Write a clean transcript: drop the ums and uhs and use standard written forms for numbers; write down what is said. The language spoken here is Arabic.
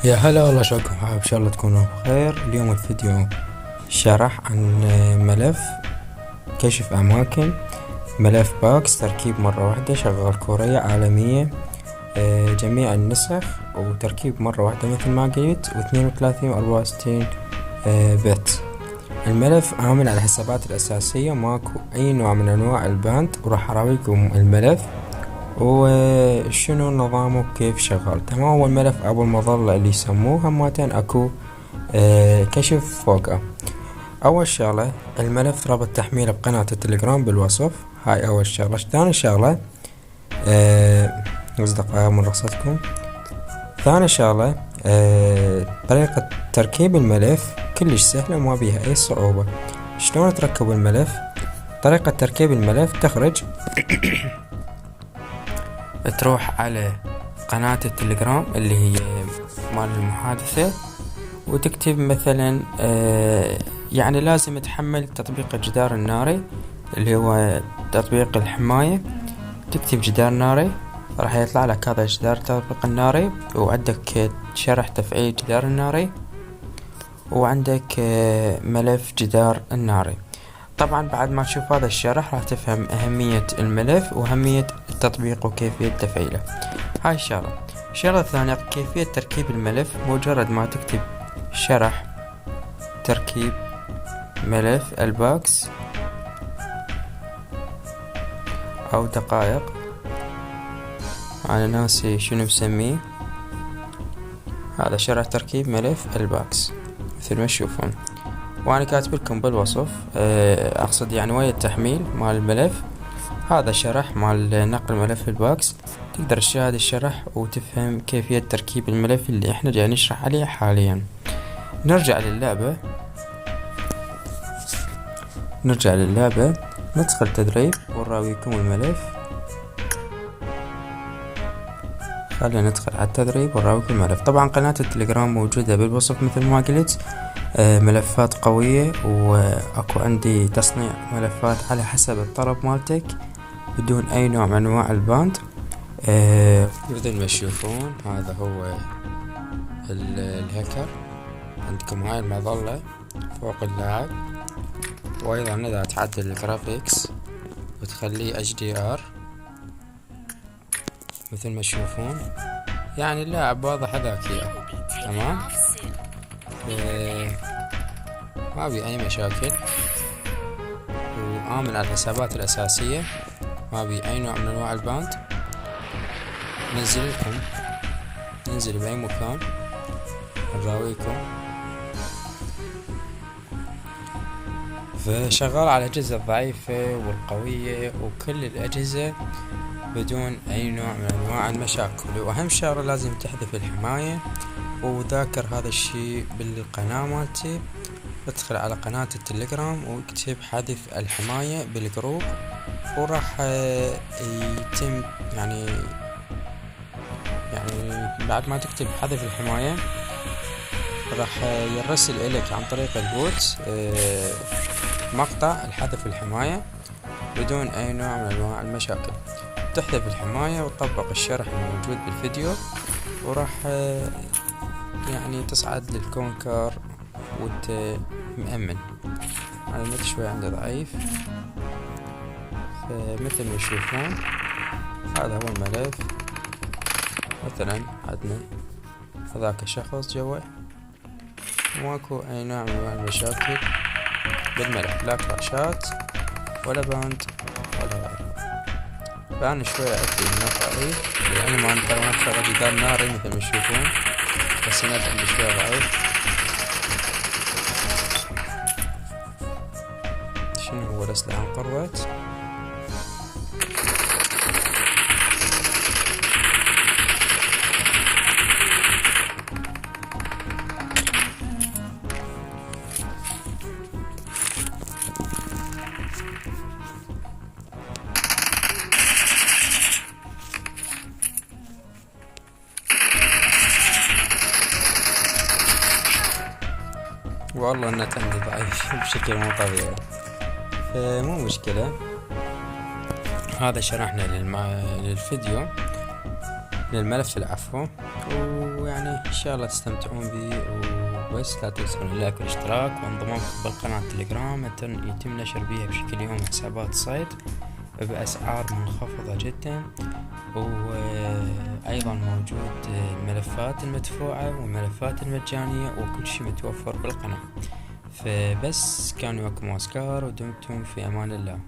يا هلا والله، شلونكم حبايب؟ ان شاء الله تكونوا بخير. اليوم الفيديو شرح عن ملف كشف اماكن، ملف باكس تركيب مرة واحدة، شغال كورية عالمية، جميع النسخ وتركيب مرة واحدة مثل ما قلت، و32 و64 بت. الملف عامل على الحسابات الأساسية، ماكو أي نوع من أنواع الباند، وراح أراويكم الملف وشنو نظامه كيف شغال. تمام. هو الملف أبو المظلة اللي يسموه، همتين أكو كشف فوقه. أول شغلة الملف رابط تحميله بقناة التليجرام بالوصف، هاي أول شغلة. ثاني شغلة أصدقاء من رصدكم، ثاني شغلة طريقة تركيب الملف كلش سهلة وما بيها أي صعوبة. شلون تركب الملف؟ طريقة تركيب الملف تخرج تروح على قناة التليجرام اللي هي مال المحادثة، وتكتب مثلا يعني لازم تحمل تطبيق الجدار الناري اللي هو تطبيق الحماية. تكتب جدار ناري راح يطلع لك هذا جدار التطبيق الناري، وعندك شرح تفعيل جدار الناري، وعندك ملف جدار الناري. طبعا بعد ما تشوف هذا الشرح راح تفهم أهمية الملف وأهمية التطبيق وكيفية تفعيله. هاي الشغلة. الشغلة الثانية كيفية تركيب الملف. مجرد ما تكتب شرح تركيب ملف الباكس أو دقائق، أنا ناسي شنو مسميه، هذا شرح تركيب ملف الباكس مثل ما تشوفون، وأنا كاتب لكم بالوصف أقصد يعني ويا التحميل مال الملف. هذا شرح مال نقل ملف الباكس، تقدر تشاهد الشرح وتفهم كيفية تركيب الملف اللي احنا جاي نشرح عليه حاليا. نرجع للعبة، ندخل تدريب ونراويكم الملف. خلينا ندخل على التدريب ونراويكم الملف. طبعا قناة التليجرام موجودة بالوصف مثل ما قلت. ملفات قوية، واكو عندي تصنيع ملفات على حسب الطلب مالتك بدون اي نوع من انواع الباند. مثل ما تشوفون هذا هو الهكر. عندكم هاي المظلة فوق اللاعب، وايضا اذا تعدل الجرافيكس وتخليه HDR مثل ما تشوفون، يعني اللاعب واضح ذكي. تمام. ما بي اي مشاكل، وآمن على الحسابات الأساسية، ما بي أي نوع من أنواع الباند. ننزل بأي مكان نراويكم. فشغال على الأجهزة الضعيفة والقوية وكل الأجهزة بدون أي نوع من أنواع المشاكل. وأهم شغلة لازم تحذف الحماية، وذاكر هذا الشي بالقناة مالتي. ادخل على قناة التليجرام واكتب حذف الحماية بالجروب، وراح يتم يعني بعد ما تكتب حذف الحماية راح يرسل إليك عن طريق البوت مقطع الحذف الحماية بدون أي نوع من أنواع المشاكل. تحذف الحماية وتطبق الشرح الموجود بالفيديو، وراح يعني تصعد للكونكر وانت مأمن. أنا النت شوي عندي ضعيف، فمثل ما تشوفون هذا هو الملف. مثلا عندنا هذاك شخص جوا، وماكو أي نوع من أنواع المشاكل بالملف، لا كراشات ولا باند ولا غيره. فأنا شوي أكتب النقطة لأنه ما نقدر نشتغل جدار ناري مثل ما تشوفون، بس النت عندي شوي ضعيف. شنو هو الأسلحة انقربت؟ والله النت عندي ضعيف بشكل مو طبيعي، فمو مشكلة. هذا شرحنا للفيديو للملف العفو. ويعني إن شاء الله تستمتعون بي. وبس لا تنسون اللايك والاشتراك وانضمامكم بالقناة التليجرام، يتم نشر بيها بشكل يومي حسابات صيد بأسعار منخفضة جدا. وأيضا موجود الملفات المدفوعة والملفات المجانية وكل شيء متوفر بالقناة. فبس كان وياكم أوسكار ودمتم في أمان الله.